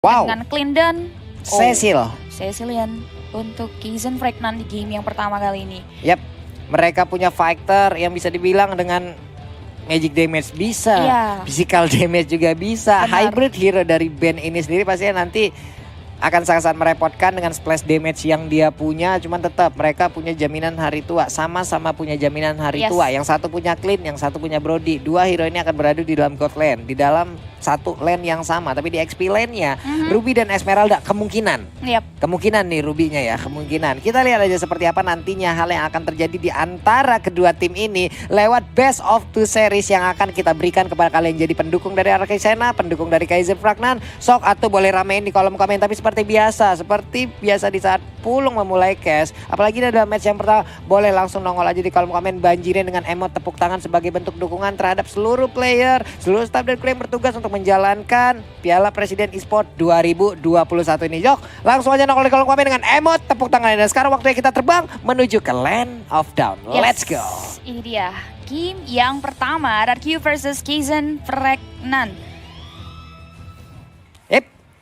Wow. Dengan Clean dan Cecilian untuk Kaizen Fragnan di game yang pertama kali ini. Yap, mereka punya fighter yang bisa dibilang dengan magic damage bisa, physical damage juga bisa. Benar. Hybrid hero dari band ini sendiri pastinya nanti akan sangat-sangat merepotkan dengan splash damage yang dia punya. Cuman tetap mereka punya jaminan hari tua, sama-sama punya jaminan hari tua. Yang satu punya Clean, yang satu punya Brody. Dua hero ini akan beradu di dalam God lane, di dalam satu lane yang sama, tapi di XP lane-nya Ruby dan Esmeralda kemungkinan nih Ruby-nya ya, kemungkinan. Kita lihat aja seperti apa nantinya hal yang akan terjadi di antara kedua tim ini lewat best of two series yang akan kita berikan kepada kalian jadi pendukung dari Arkisena, pendukung dari Kaizen Fragnan. Sok atau boleh ramein di kolom komen, tapi seperti biasa di saat Pulung memulai cash, apalagi dalam match yang pertama, boleh langsung nongol aja di kolom komen, banjirin dengan emot tepuk tangan sebagai bentuk dukungan terhadap seluruh player, seluruh staff dan kru yang bertugas untuk menjalankan Piala Presiden Esports 2021 ini. Jok, langsung aja nongol di kolom komen dengan emot tepuk tangan. Dan sekarang waktunya kita terbang menuju ke Land of Dawn. Let's go. Ini dia game yang pertama, RRQ versus Kaizen Fragnan.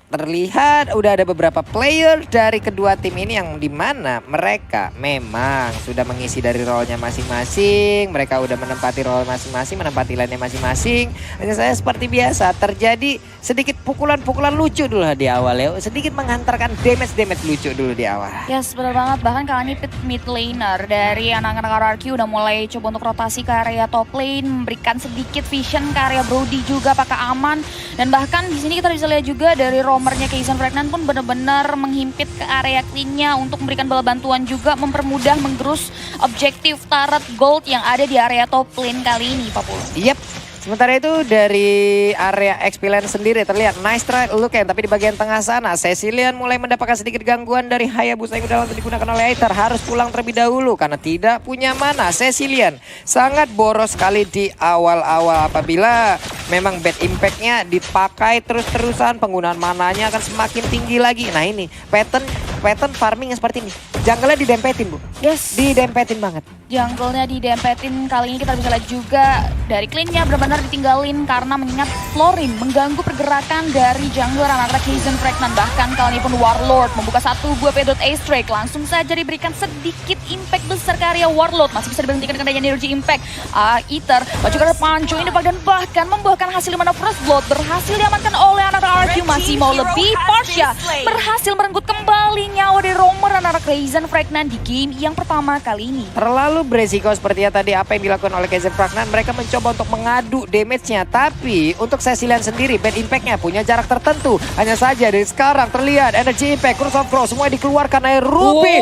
Terlihat udah ada beberapa player dari kedua tim ini yang dimana mereka memang sudah mengisi dari role-nya masing-masing. Mereka udah menempati role masing-masing, menempati lane-nya masing-masing. Hanya saya seperti biasa terjadi sedikit pukulan-pukulan lucu dulu di awal ya. Sedikit menghantarkan damage-damage lucu dulu di awal. Yes, benar banget. Bahkan kali ini mid laner dari anak-anak RRQ udah mulai coba untuk rotasi ke area top lane, memberikan sedikit vision ke area Brody juga apakah aman. Dan bahkan di sini kita bisa lihat juga dari romernya Kaizen Fragnan pun benar-benar menghimpit ke area clean-nya untuk memberikan bala bantuan juga, mempermudah menggerus objektif turret gold yang ada di area top lane kali ini, Pak Pul. Yep. Sementara itu dari area XP lane sendiri terlihat nice try Luken, tapi di bagian tengah sana Cecilian mulai mendapatkan sedikit gangguan dari Hayabusa yang udah langsung digunakan oleh Aether. Harus pulang terlebih dahulu karena tidak punya mana. Cecilian sangat boros sekali di awal-awal, apabila memang bad impact-nya dipakai terus-terusan, penggunaan mananya akan semakin tinggi lagi. Nah ini pattern farming yang seperti ini. Jungle-nya didempetin, Bu. Yes. Didempetin banget. Jungle-nya didempetin, kali ini kita bisa lihat juga dari clean-nya benar-benar ditinggalin karena mengingat Florin mengganggu pergerakan dari jungler anak-anak Kaizen Fragnan. Bahkan kali ini pun Warlord membuka satu buah pedot Ace Drake, langsung saja diberikan sedikit impact besar ke area Warlord. Masih bisa diberhentikan dengan adanya energy impact. Aether maju ke depan, join depan, dan bahkan membuahkan hasil di mana First Blood berhasil diamankan oleh anak-anak RRQ. Masih mau lebih, Portia berhasil merenggut kembali nyawa dari romer anak-anak Kaizen Fragnan di game yang pertama kali ini. Terlalu beresiko seperti ya tadi apa yang dilakukan oleh Kaizen Fragnan. Mereka mencoba untuk mengadu damage-nya, tapi untuk Cecilian sendiri bad impact-nya punya jarak tertentu. Hanya saja dari sekarang terlihat energy impact, Cross of Cross semua dikeluarkan oleh Ruby.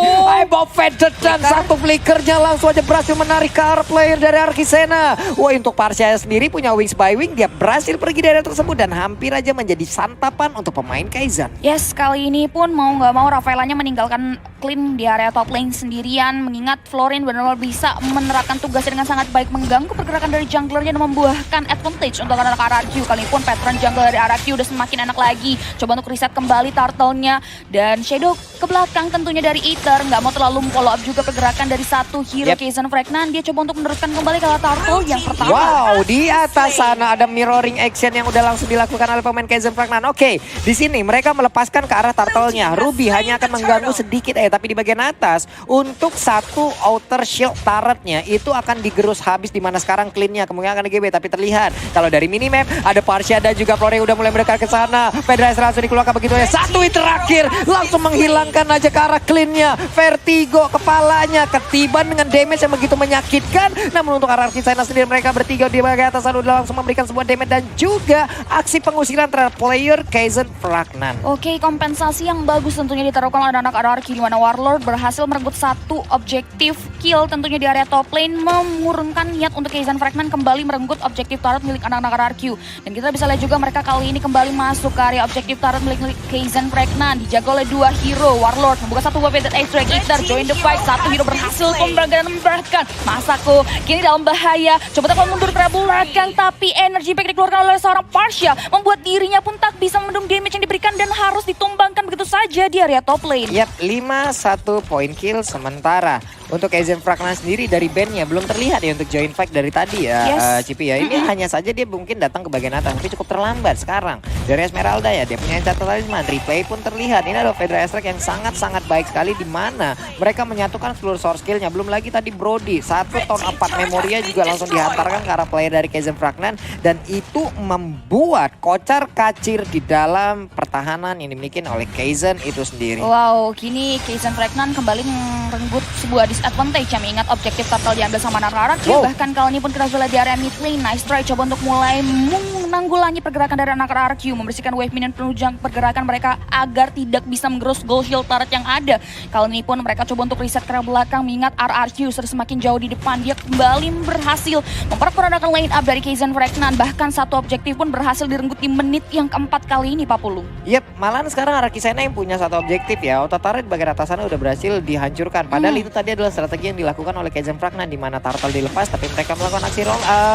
Bob Faded dan satu flickernya langsung aja berhasil menarik ke arah player dari Arkisena. Wah, untuk Parsia sendiri punya wings by wing, dia berhasil pergi dari area tersebut dan hampir aja menjadi santapan untuk pemain Kaizen. Yes, kali ini pun mau nggak mau Rafaelanya meninggalkan clean di area top lane sendirian, mengingat Florin benar-benar bisa menerapkan tugasnya dengan sangat baik, mengganggu pergerakan dari junglernya dan membuahkan advantage untuk anak-anak RRQ. Kali ini pun pattern jungle dari RRQ udah semakin enak lagi, coba untuk reset kembali turtle-nya, dan Shadow ke belakang tentunya dari Aether, nggak mau terlalu follow up juga pergerakan dari satu hero Kaizen Fragnan. Dia coba untuk meneruskan kembali ke turtle yang pertama. Wow, di atas sana ada mirroring action yang udah langsung dilakukan oleh pemain Kaizen Fragnan. Oke, di sini mereka melepaskan ke arah turtle-nya. Ruby hanya akan mengganggu sedikit tapi di bagian atas untuk satu outer shield turret-nya itu akan digerus habis, di mana sekarang clean-nya kemungkinan akan GB. Tapi terlihat kalau dari minimap ada Parsia dan juga Flore udah mulai mendekat ke sana. Federasi langsung dikeluarkan begitu ya. Satu hit terakhir langsung menghilangkan aja ke arah clean-nya. Vertigo kepalanya ketiban dengan damage yang begitu menyakitkan. Namun untuk arah Arkisena sendiri mereka bertiga di bagian atas sana udah langsung memberikan sebuah damage dan juga aksi pengusiran terhadap player Kaizen Fragnan. Oke, kompensasi yang bagus tentunya ditaruhkan oleh anak-anak RRQ, di mana Warlord berhasil merebut satu objektif kill tentunya di area top lane, mengurungkan niat untuk Kaizen Fragnan kembali merenggut objektif turret milik anak-anak RRQ. Dan kita bisa lihat juga mereka kali ini kembali masuk ke area objektif turret milik Kaizen Fragnan, dijaga oleh dua hero. Warlord membuka satu buah pedot Ace Drake, Aether join the fight, satu hero berhasil memberikan Masako kini dalam bahaya, coba tekan mundur ke belakang, tapi energi impact dikeluarkan oleh seorang Parsia membuat dirinya pun tak bisa membendung damage yang diberikan dan harus ditumbangkan begitu saja di area top lane. Yap, 5-1 point kill sementara Untuk Kaizen Fragnan sendiri dari bandnya belum terlihat ya untuk join fight dari tadi ya, Cipi ya. Ini hanya saja dia mungkin datang ke bagian atas, tapi cukup terlambat sekarang. Dari Esmeralda ya, dia punya Enchanted Talisman, replay pun terlihat. Ini adalah Fedra Strike yang sangat-sangat baik sekali di mana mereka menyatukan seluruh source skillnya. Belum lagi tadi Brody, 1 ton 4 Memoria juga langsung dihantarkan ke arah player dari Kaizen Fragnan. Dan itu membuat kocar kacir di dalam pertahanan yang dimiliki oleh Kaizen itu sendiri. Wow, kini Kaizen Fragnan kembali merenggut sebuah disadvantage yang mengingat objektif turtle diambil sama anak-anak. Bahkan kali ini pun kita lihat di area mid lane, Nice try coba untuk mulai menanggulangi pergerakan dari anak-anak RRQ, membersihkan wave minion penunjang pergerakan mereka agar tidak bisa menggerus gold shield turret yang ada. Kali ini pun mereka coba untuk reset ke belakang mengingat RRQ sudah semakin jauh di depan. Dia kembali berhasil memperkenalkan line up dari Kaizen Fragnan, bahkan satu objektif pun berhasil direnggut di menit yang keempat kali ini, Pak Pulung. Yep, malahan sekarang RRQ Sena yang punya satu objektif ya, auto turret bagian atasannya udah berhasil dihancurkan. Padahal itu tadi adalah strategi yang dilakukan oleh Kaizen Fragnan, di mana turtle dilepas tapi mereka melakukan aksi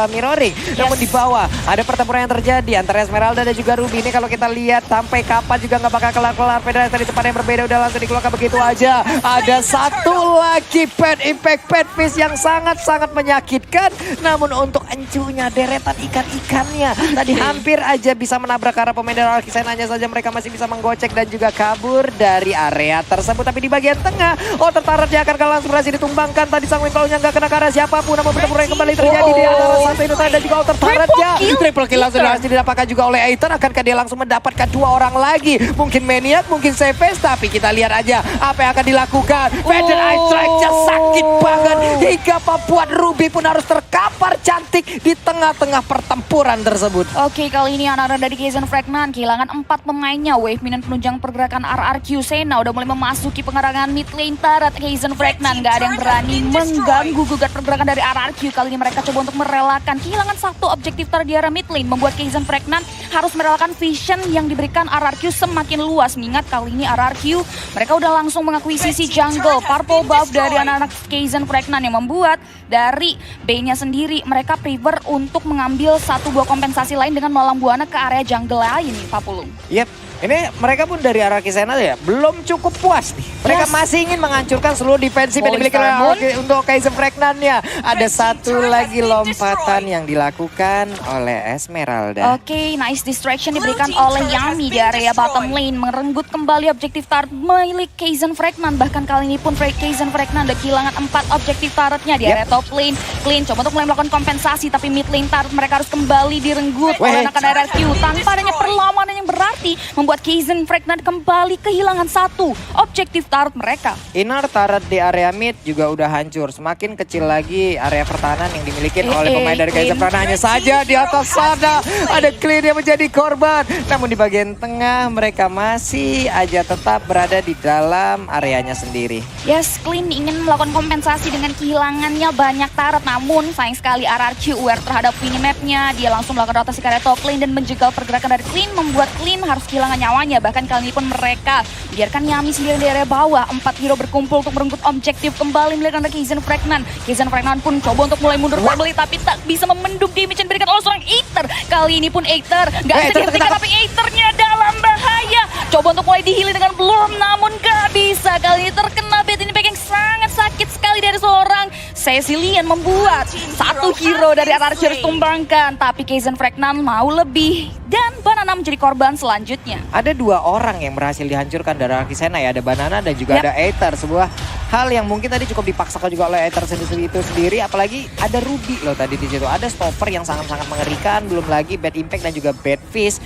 mirroring. Namun di bawah ada pertempuran yang terjadi antara Esmeralda dan juga Ruby. Ini kalau kita lihat sampai kapan juga nggak bakal kelar-kelar. Federasi di tempat yang berbeda udah langsung dikeluarkan begitu aja. Ada satu lagi pet impact pet fish yang sangat-sangat menyakitkan. Namun untuk encunya deretan ikan-ikannya tadi hampir aja bisa menabrak arah pemain dari Arkisen. Hanya saja mereka masih bisa menggocek dan juga kabur dari area tersebut. Tapi di bagian tengah, turretnya akan langsung berhasil ditumbangkan. Tadi sang Winclawnya nggak kena ke arah siapapun. Namun pertempuran yang kembali terjadi di antara satu itu dan juga turretnya. Triple kill langsung berhasil didapatkan juga oleh Aether. Akankah dia langsung mendapatkan 2 orang lagi? Mungkin Maniac, mungkin Savages, tapi kita lihat aja apa yang akan dilakukan. Feather Eye Strike-nya sakit banget hingga membuat Ruby pun harus terkapar cantik di tengah-tengah pertempuran tersebut. Oke, kali ini anak-anak dari Kaizen Fragnan kehilangan 4 pemainnya. Wave minion penunjang pergerakan RRQ. Sena udah mulai memasuki pengerangan mid lane turret Kaizen Fragnan. Gak ada yang berani mengganggu gugat pergerakan dari RRQ. Kali ini mereka coba untuk merelakan kehilangan satu objektif turret di area mid lane, membuat Kaizen Fragnan harus merelakan vision yang diberikan RRQ semakin luas. Mengingat kali ini RRQ mereka udah langsung mengakuisisi jungle purple buff dari anak-anak Kaizen Fragnan, yang membuat dari B-nya sendiri mereka prefer untuk mengambil 1 buah kompensasi lain dengan melalang buana ke area jungle lain, Pak Pulung. Yep. Ini mereka pun dari arah Kisena ya belum cukup puas nih. Mereka masih ingin menghancurkan seluruh defensif yang dimiliki untuk Kaizen Fragnan-nya. Ada satu lagi lompatan yang dilakukan oleh Esmeralda. Oke, nice distraction diberikan oleh Yami di area bottom lane, merenggut kembali objektif turret milik Kaizen Fragnan. Bahkan kali ini pun Kaizen Fragnan udah kehilangan 4 objektif turretnya di area top lane. Clean coba untuk mulai melakukan kompensasi, tapi mid lane turret mereka harus kembali direnggut oleh anak-anak RRQ tanpa adanya perlawanan yang berarti, membuat Kaizen Fragnan kembali kehilangan 1 objektif turret mereka. Inner turret di area mid juga udah hancur. Semakin kecil lagi area pertahanan yang dimiliki oleh pemain dari Kaizen Fragnan. Hanya saja di atas sana ada Clean yang menjadi korban. Namun di bagian tengah mereka masih aja tetap berada di dalam areanya sendiri. Yes, Clean ingin melakukan kompensasi dengan kehilangannya banyak turret. Namun sayang sekali RRQ aware terhadap minimapnya. Dia langsung melakukan rotasi ke area top lane dan menjegal pergerakan dari Clean, membuat Clean harus kehilangan nyawanya. Bahkan kali ini pun mereka biarkan Yami sendiri di area bawah. 4 hero berkumpul untuk merenggut objektif kembali melihat Kaizen Fragnan. Kaizen Fragnan pun coba untuk mulai mundur kembali, tapi tak bisa memendung damage yang diberikan oleh seorang Aether. Kali ini pun Aether gak bisa dihentikan, tapi Aethernya dalam bahaya. Coba untuk mulai dihili dengan Bloom, namun gak bisa. Kali ini terkena bait impact yang sangat sakit sekali dari seorang Cecilian, membuat 1 hero dari RRQ harus tumbangkan. Tapi Kaizen Fragnan mau lebih dan Banana menjadi korban selanjutnya. Ada 2 orang yang berhasil dihancurkan dari Arkisena ya, ada Banana dan juga ada Aether. Sebuah hal yang mungkin tadi cukup dipaksakan juga oleh Aether itu sendiri, apalagi ada Ruby loh tadi di situ. Ada stopper yang sangat-sangat mengerikan, belum lagi Bad Impact dan juga Bad Fish.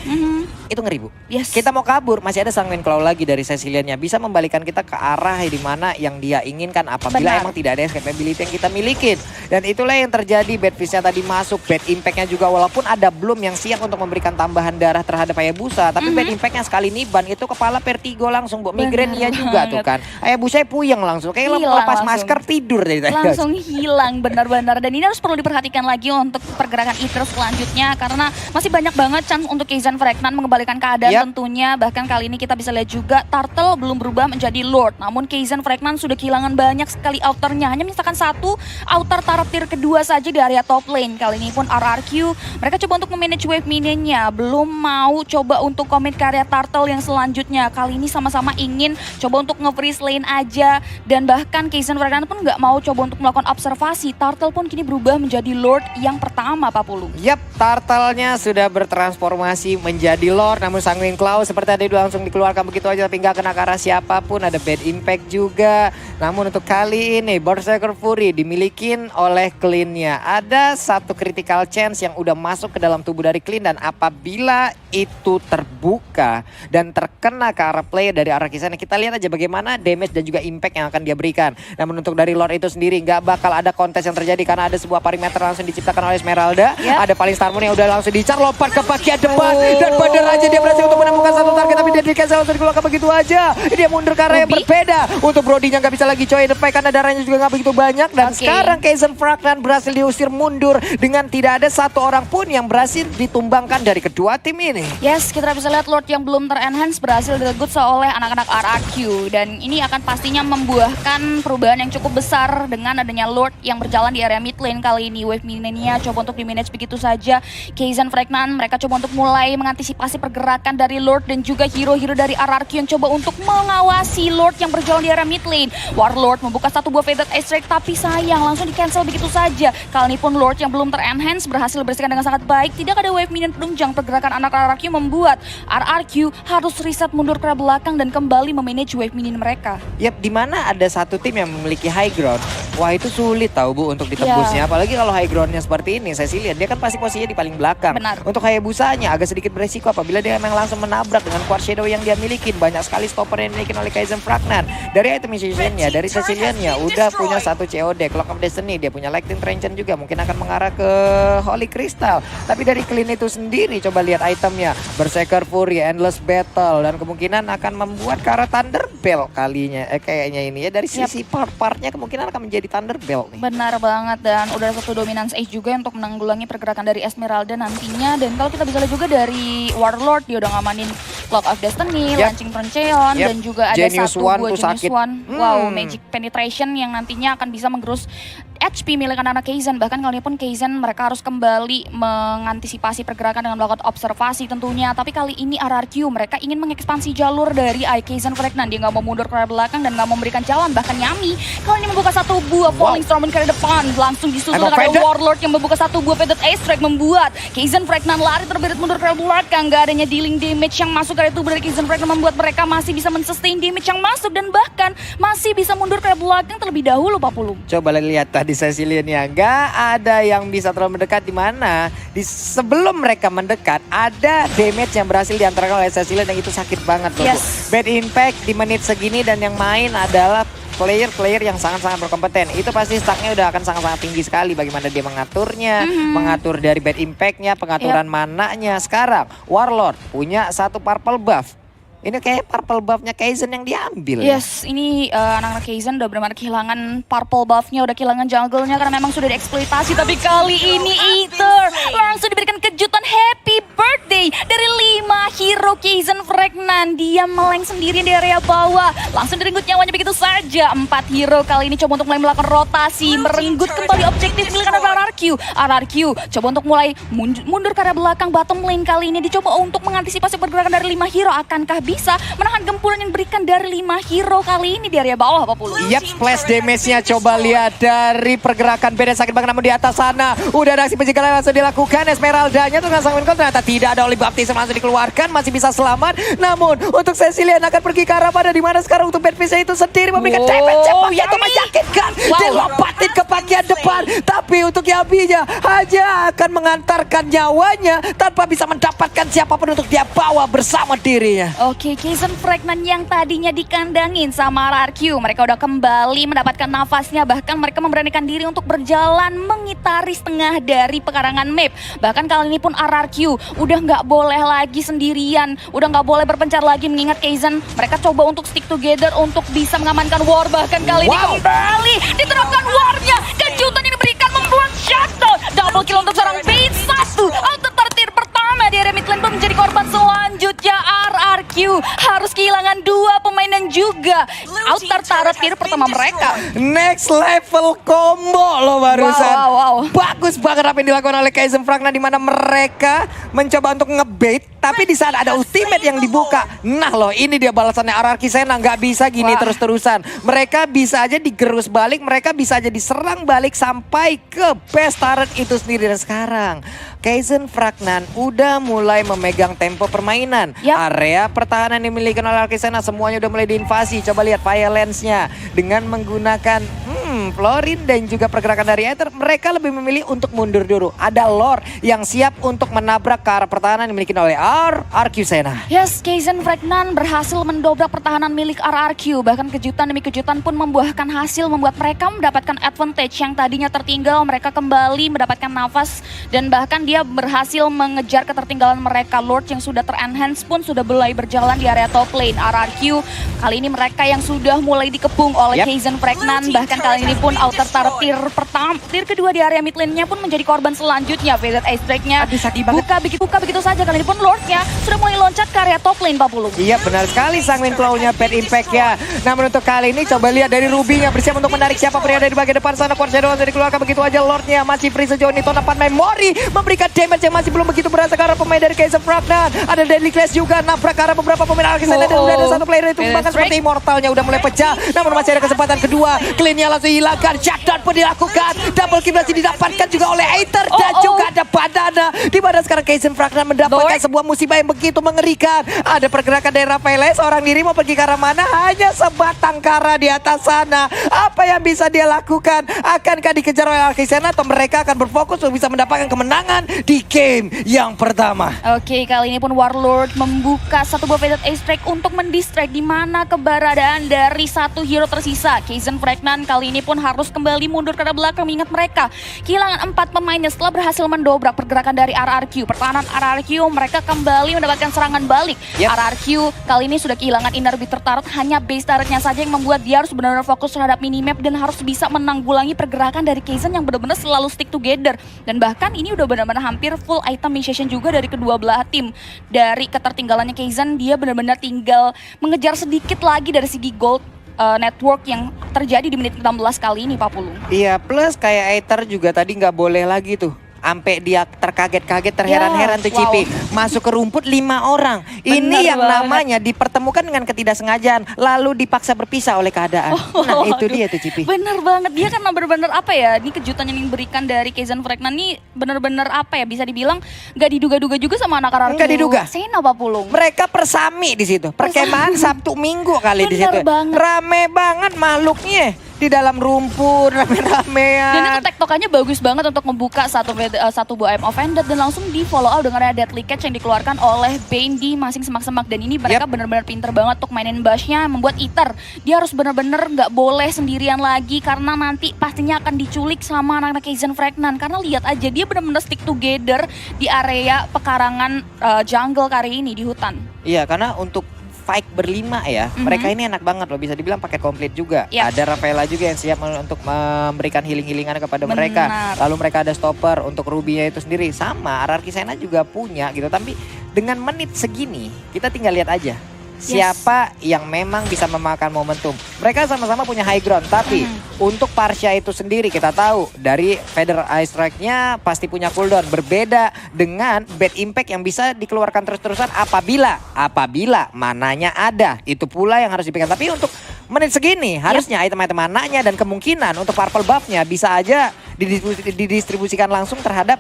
Itu ngeri, Bu. Yes. Kita mau kabur, masih ada Sang Winclaw lagi dari Cecilian-nya, bisa membalikan kita ke arah di mana yang dia inginkan apabila emang tidak ada escapability yang kita milikin. Dan itulah yang terjadi. Bad Fish-nya tadi masuk, Bad Impact-nya juga walaupun ada Bloom yang siap untuk memberikan tambahan darah terhadap Hayabusa, tapi Bad Impact-nya sekali niban itu kepala vertigo langsung, Bu. Migrain dia juga tuh kan. Hayabusa puyeng langsung, kayak lepas masker tidur dari tadi. Langsung hilang benar-benar. Dan ini harus perlu diperhatikan lagi untuk pergerakan Aether selanjutnya, karena masih banyak banget chance untuk Kaizen Fragnan mengembalikan keadaan tentunya. Bahkan kali ini kita bisa lihat juga Turtle belum berubah menjadi Lord, namun Kaizen Fragnan sudah kehilangan banyak sekali outernya. Hanya menyisakan 1 outer turret tier kedua saja di area top lane. Kali ini pun RRQ mereka coba untuk memanage wave minionnya, belum mau coba untuk commit ke area turtle yang selanjutnya. Kali ini sama-sama ingin coba untuk nge-freeze lane aja. Dan bahkan Kaizen Fragnan pun nggak mau coba untuk melakukan observasi. Turtle pun kini berubah menjadi Lord yang pertama, Pak Pulu. Yap, turtle-nya sudah bertransformasi menjadi Lord. Namun Sanguine Claw seperti tadi langsung dikeluarkan begitu aja tapi nggak kena ke arah siapapun. Ada bad impact juga. Namun untuk kali ini Berserker Fury dimilikin oleh Clean-nya. Ada satu critical chance yang udah masuk ke dalam tubuh dari Clean, dan apabila itu terbuka dan terkena ke arah player dari arah kisahnya, kita lihat aja bagaimana damage dan juga impact yang akan dia berikan. Namun untuk dari Lord itu sendiri nggak bakal ada kontes yang terjadi karena ada sebuah perimeter langsung diciptakan oleh Esmeralda. Ada paling Star Moon yang udah langsung dicar, lompat ke bagian depan dan bener aja dia berhasil untuk menemukan satu target, tapi dia di-cancel langsung dikeluarkan begitu aja. Dia mundur ke arah yang berbeda. Untuk Brody-nya nggak bisa lagi coy the fight karena darahnya juga nggak begitu banyak, dan sekarang Kaizen Fragnan berhasil diusir mundur dengan tidak ada satu orang pun yang berhasil ditumbangkan dari kedua tim ini. Yes, kita bisa lihat Lord yang belum ter-enhance berhasil direbut oleh anak-anak RRQ. Dan ini akan pastinya membuahkan perubahan yang cukup besar dengan adanya Lord yang berjalan di area mid lane kali ini. Wave mininya coba untuk di-manage begitu saja. Kaizen Fragnan mereka coba untuk mulai mengantisipasi pergerakan dari Lord dan juga hero-hero dari RRQ yang coba untuk mengawasi Lord yang berjalan di area mid lane. Warlord membuka satu buah Faded Ice Strike, tapi sayang langsung di-cancel begitu saja. Kali ini pun Lord yang belum ter-enhance berhasil bersihkan dengan sangat baik. Tidak ada wave minion penunjang pergerakan anak RRQ membuat RRQ harus reset mundur ke belakang dan kembali memanage wave minion mereka. Yap, di mana ada satu tim yang memiliki high ground, wah itu sulit tahu Bu untuk ditembusnya. Apalagi kalau high groundnya seperti ini, saya sih lihat dia kan pasti posisinya di paling belakang. Benar. Untuk Hayabusanya agak sedikit beresiko apabila dia memang langsung menabrak dengan Quartz Shadow yang dia miliki. Banyak sekali stopper yang dimiliki oleh Kaizen Fragnan. Dari itemization-nya, dari Cecilian-nya udah punya satu COD, Clock of Destiny, dia punya Lightning Transcend juga, mungkin akan mengarah ke Holy Crystal. Tapi dari Clean itu sendiri, coba lihat itemnya, Berserker Fury, Endless Battle, dan kemungkinan akan membuat ke arah Thunderbell kalinya, kayaknya ini ya. Dari sisi part-partnya kemungkinan akan menjadi Thunderbell nih. Benar banget, dan udah satu Dominance Age juga untuk menanggulangi pergerakan dari Esmeralda nantinya. Dan kalau kita bisa lihat juga dari Warlord, dia udah ngamanin Clock of Destiny, Launching Troncheon, dan juga ada Genius satu One buah tuh Genius sakit. One. Wow, Magic Penetration yang nantinya akan bisa menggerus HP milik anak-anak Kaizen. Bahkan kali ini pun Kaizen mereka harus kembali mengantisipasi pergerakan dengan melakukan observasi tentunya. Tapi kali ini RRQ mereka ingin mengekspansi jalur dari Kaizen Fragnan. Dia nggak mau mundur ke belakang dan nggak mau memberikan jalan. Bahkan Yami kali ini membuka satu buah Falling Storm ke depan. Langsung disusul dengan Warlord yang membuka satu buah Faded Ice Strike, membuat Kaizen Fragnan lari terbirit mundur ke belakang. Gak adanya dealing damage yang masuk dari tubuh dari Kaizen Fragnan membuat mereka masih bisa men-sustain damage yang masuk dan bahkan masih bisa mundur ke belakang terlebih dahulu, Pak Pulung. Coba lihat tadi Cecilian-nya, nggak ada yang bisa terlalu mendekat, di mana sebelum mereka mendekat ada damage yang berhasil diantarkan oleh Cecilian yang itu sakit banget loh. Bad impact di menit segini, dan yang main adalah player-player yang sangat-sangat berkompeten. Itu pasti stacknya udah akan sangat-sangat tinggi sekali. Bagaimana dia mengaturnya, mengatur dari bad impact-nya, pengaturan mananya. Sekarang Warlord punya satu purple buff. Ini kayak purple buff-nya Kaizen yang diambil. Yes, ini anak-anak Kaizen udah benar-benar kehilangan purple buff-nya, udah kehilangan jungle-nya karena memang sudah dieksploitasi. Tapi kali ini Ether langsung diberikan kejutan happy birthday dari 5 hero Kaizen Fragnan. Dia meleng sendirian di area bawah, langsung direnggut nyawanya begitu saja. 4 hero kali ini coba untuk mulai melakukan rotasi, merenggut kembali objektif milik anak RRQ. RRQ coba untuk mulai mundur ke arah belakang bottom lane kali ini. Dicoba untuk mengantisipasi pergerakan dari 5 hero. Akankah bisa menahan gempuran yang diberikan dari 5 hero kali ini di area bawah, Pak Pulu? Yap, splash damage-nya coba lihat dari pergerakan beda sakit banget, namun di atas sana udah ada aksi pencegahan langsung dilakukan. Esmeraldanya tuh Sanguine Claw ternyata tidak ada, oleh baptism langsung dikeluarkan, masih bisa selamat. Namun untuk Cecilian akan pergi ke arah pada, di mana sekarang untuk Badfish itu sendiri memberikan damage yang itu menyakitkan. Dilompatin ke bagian depan, tapi untuk Yaminya hanya akan mengantarkan nyawanya tanpa bisa mendapatkan siapapun untuk dia bawa bersama dirinya. Oke, Kaizen Fragnan yang tadinya dikandangin sama RRQ, mereka udah kembali mendapatkan nafasnya. Bahkan mereka memberanikan diri untuk berjalan mengitari setengah dari pekarangan map. Bahkan kali ini pun RRQ udah nggak boleh lagi sendirian, udah nggak boleh berpencar lagi mengingat Kaizen. Mereka coba untuk stick together untuk bisa mengamankan war. Bahkan kali ini kembali diterapkan war-nya. Kejutan ini diberikan membuat shutdown. Double kill untuk seorang Bane 1. Auto tertir pertama di area mid lane pun menjadi korban selanjutnya. RRQ harus kehilangan 2 pemain dan juga outer turret tier pertama mereka. Next level combo loh barusan. Wow. Bagus banget apa yang dilakukan oleh Kaizen Fragnan, di mana mereka mencoba untuk ngebait Tapi di saat ada ultimate yang dibuka, nah loh ini dia balasannya RRQ Sena. Nggak bisa gini terus-terusan. Mereka bisa aja digerus balik, mereka bisa aja diserang balik sampai ke base turret itu sendiri. Dan sekarang Kaizen Fragnan udah mulai memegang tempo permainan. Area pertahanan yang dimiliki oleh RRQ Sena semuanya udah mulai diinvasi. Coba lihat violence-nya dengan menggunakan Florin dan juga pergerakan dari Aether. Mereka lebih memilih untuk mundur dulu. Ada Lord yang siap untuk menabrak ke arah pertahanan yang dimiliki oleh RRQ Sena. Yes, Kaizen Fragnan berhasil mendobrak pertahanan milik RRQ. Bahkan kejutan demi kejutan pun membuahkan hasil, membuat mereka mendapatkan advantage yang tadinya tertinggal. Mereka kembali mendapatkan nafas dan bahkan dia berhasil mengejar ketertinggalan mereka. Lord yang sudah ter-enhance pun sudah mulai berjalan di area top lane. RRQ kali ini mereka yang sudah mulai dikepung oleh Kaizen Fragnan. Bahkan kali ini pun outer turret tier kedua di area mid lane-nya pun menjadi korban selanjutnya. Faded Ice Drake-nya dibuka begitu saja. Kali ini pun Lord-nya sudah mulai loncat ke area top lane, Pak Pulung. Iya benar sekali Sanguine Claw-nya Bad Impact-nya. Namun untuk kali ini coba lihat dari Ruby-nya bersiap untuk menarik siapa pria dari bagian depan sana. Quartz Shadow dikeluarkan begitu aja. Lord-nya masih free sejauh ini. Tonapan Memory memberikan damage yang masih belum begitu berasa ke arah pemain dari Kaizen Fragnan. Ada Deadly Clash juga nabrak ke arah beberapa pemain RRQ Sena. Dan udah ada satu player itu bahkan seperti Immortalnya udah mulai pecah. Namun masih ada kesempatan kedua. Clean-nya langsung hilangkan. Shutdown pun dilakukan. Double kill masih didapatkan juga oleh Aether. Dan juga ada Banana. Di mana sekarang Kaizen Fragnan mendapatkan sebuah musibah yang begitu mengerikan. Ada pergerakan dari Rafael seorang diri mau pergi ke arah mana? Hanya sebatang kara di atas sana. Apa yang bisa dia lakukan? Akankah dikejar oleh RRQ Sena atau mereka akan berfokus untuk bisa mendapatkan kemenangan di game yang pertama? Oke, kali ini pun Warlord membuka satu buah Faded Ice Drake untuk mendistract di mana keberadaan dari satu hero tersisa. Kaizen Fragnan kali ini pun harus kembali mundur ke arah belakang mengingat mereka kehilangan 4 pemainnya setelah berhasil mendobrak pergerakan dari RRQ. Pertahanan RRQ mereka kembali mendapatkan serangan balik. RRQ kali ini sudah kehilangan inner bitter turret, hanya base turretnya saja yang membuat dia harus benar-benar fokus terhadap minimap dan harus bisa menanggulangi pergerakan dari Kaizen yang benar-benar selalu stick together. Dan bahkan ini udah benar-benar hampir full item initiation juga dari kedua belah tim. Dari ketertinggalannya Kaizen, dia benar-benar tinggal mengejar sedikit lagi dari segi gold network yang terjadi di menit 16 kali ini, Pak Pulung. Iya, plus kayak Aether juga tadi nggak boleh lagi tuh. Sampai dia terkaget-kaget, terheran-heran tuh Cipi. Masuk ke rumput 5 orang. Ini yang namanya dipertemukan dengan ketidaksengajaan. Lalu dipaksa berpisah oleh keadaan. Nah itu dia tuh Cipi. Bener banget, dia kan bener-bener apa ya, ini kejutan yang diberikan dari Kaizen Fragnan nih bener-bener apa ya, bisa dibilang gak diduga-duga juga sama anak RRQ. Gak diduga. Sena, Pak Pulung. Mereka persami di situ. Perkemahan Sabtu Minggu kali di situ. Rame banget makhluknya. Di dalam rumput, rame-ramean. Dan itu tektokannya bagus banget untuk membuka satu buah I'm Offended dan langsung di follow up dengan ada Deadly Catch yang dikeluarkan oleh Bane di masing semak-semak. Dan ini mereka benar-benar pinter banget untuk mainin Bash-nya, membuat Aether. Dia harus benar-benar nggak boleh sendirian lagi karena nanti pastinya akan diculik sama anak-anak Kaizen Fragnan. Karena lihat aja dia benar-benar stick together di area pekarangan jungle kali ini di hutan. Iya, karena untuk fight berlima ya, mereka ini enak banget loh, bisa dibilang paket komplit juga. Ada Rafaela juga yang siap untuk memberikan healing-healingan kepada mereka. Lalu mereka ada stopper untuk Ruby-nya itu sendiri. Sama RRQ Sena juga punya gitu, tapi dengan menit segini kita tinggal lihat aja siapa yang memang bisa memakan momentum. Mereka sama-sama punya high ground, tapi untuk Parsha itu sendiri kita tahu dari Feather Ice Strike-nya pasti punya cooldown. Berbeda dengan Bad Impact yang bisa dikeluarkan terus-terusan apabila mananya ada. Itu pula yang harus dipikirkan. Tapi untuk menit segini harusnya item-item mananya dan kemungkinan untuk purple buff-nya bisa aja didistribusikan langsung terhadap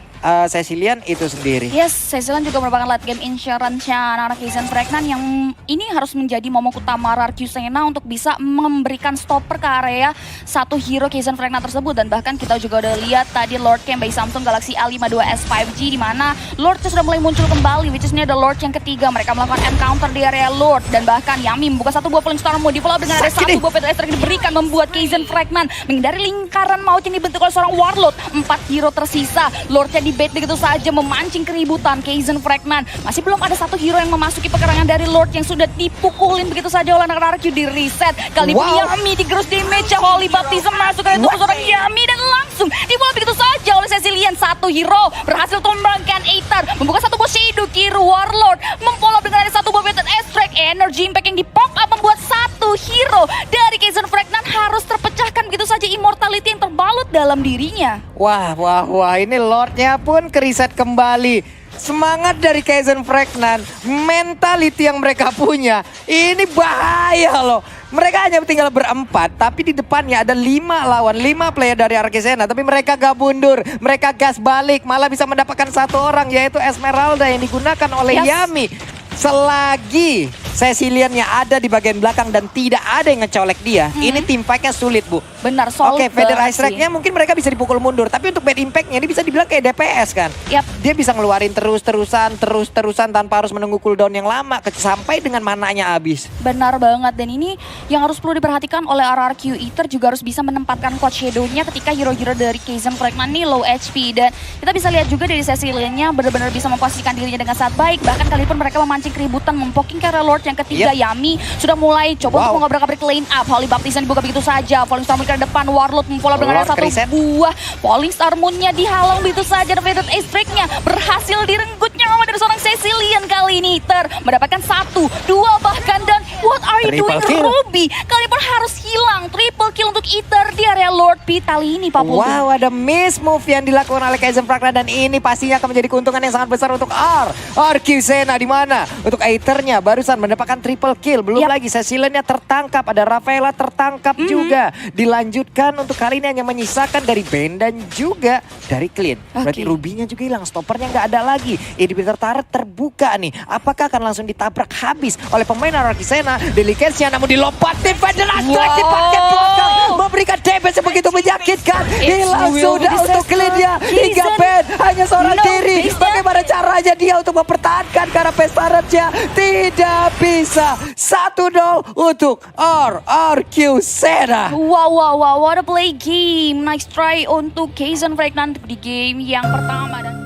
Cecilian itu sendiri. Yes, Cecilian juga merupakan late game insurance-nya anak-anak Kaizen Fragnan yang ini harus menjadi momok utama RRQ Sena untuk bisa memberikan stopper ke area satu hero Kaizen Fragnan tersebut. Dan bahkan kita juga udah lihat tadi Lord Camp by Samsung Galaxy A52s 5G di mana Lord-nya sudah mulai muncul kembali, which is ini ada Lord yang ketiga. Mereka melakukan encounter di area Lord dan bahkan Yami membuka satu buah Falling Star Mode di follow dengan ada satu buah Petal Esther yang diberikan membuat Kaizen Fragnan menghindari lingkaran maut yang dibentuk oleh seorang Warlord. 4 hero tersisa, Lord-nya di-bait begitu saja memancing keributan. Kaizen Fragnan masih belum ada satu hero yang memasuki pekarangan dari Lord yang sudah dipukulin begitu saja oleh anak RRQ. Di reset kali ini Yami digerus damage, Holy Baptism masuk ke tubuh seorang Yami dan langsung dibuat begitu saja oleh Cecilian. Satu hero berhasil tumbangkan Aether, membuka satu buah Shadow Kiru. Warlord memfollow dengan ada satu buah Fated Extract. Energy Impact yang di-pop up membuat satu hero dari Kaizen Fragnan harus terpecahkan begitu saja, immortality yang terbalut dalam dirinya. Wah, ini Lord-nya pun keriset kembali. semangat dari Kaizen Fragnan, mentality yang mereka punya, ini bahaya loh. Mereka hanya tinggal berempat, tapi di depannya ada 5 player dari Arkisena. Tapi mereka gak mundur, mereka gas balik, malah bisa mendapatkan 1 orang, yaitu Esmeralda yang digunakan oleh Yami. Selagi Cecilian-nya ada di bagian belakang dan tidak ada yang ngecolek dia, ini tim fight-nya sulit, Bu. Benar, solid. Oke, Feather Ice Strike-nya mungkin mereka bisa dipukul mundur, tapi untuk bad impact-nya ini bisa dibilang kayak DPS kan. Dia bisa ngeluarin terus-terusan tanpa harus menunggu cooldown yang lama sampai dengan mananya habis. Benar banget, dan ini yang harus perlu diperhatikan oleh RRQ Eater juga harus bisa menempatkan Cold Shadow-nya ketika hero-hero dari Kaizen Fragman ini low HP. Dan kita bisa lihat juga dari Cecilian-nya benar-benar bisa memposisikan dirinya dengan sangat baik. Bahkan kali pun mereka memancing keributan, mempoking Carrier Lord yang ketiga. Yami sudah mulai coba untuk mengobrak-abrik lane up. Holy Baptism dibuka begitu saja. Falling Star Moon ke depan, Warlord memfollow dengan ada 1 buah Falling Star Moon-nya dihalang begitu saja. Faded Ice Strike-nya berhasil direnggut nyawa dari seorang Cecilian kali ini. Mendapatkan 1, 2 bahkan, dan what are you doing Ruby? Kali pun harus hilang. Triple kill untuk Eater di area Lord P kali ini, Pak Putu. Wow, ada miss move yang dilakukan oleh Kaizen Fragnan, dan ini pastinya akan menjadi keuntungan yang sangat besar untuk Arkisena, di mana untuk Eater-nya barusan mendapatkan triple kill. Belum lagi Cecilian-nya tertangkap, ada Rafaela tertangkap juga. Dilanjutkan untuk kali ini hanya menyisakan dari Ben dan juga dari Clean. Berarti Ruby-nya juga hilang, stoppernya nggak ada lagi. Inhibitor turret terbuka nih. Apakah akan langsung ditabrak habis oleh pemain Arkisena? Delicatesnya namun dilompati Feather Ice Strike di paket belakang, memberikan damage yang begitu menyakitkan. Hilang sudah untuk Clean-nya. Hingga Ben hanya seorang diri. Bagaimana caranya dia untuk mempertahankan karena Pestarets-nya tidak bisa. 1-0 untuk RRQ Sena. Wow, what a play game. Nice try untuk Kaizen Fragnan di game yang pertama. Dan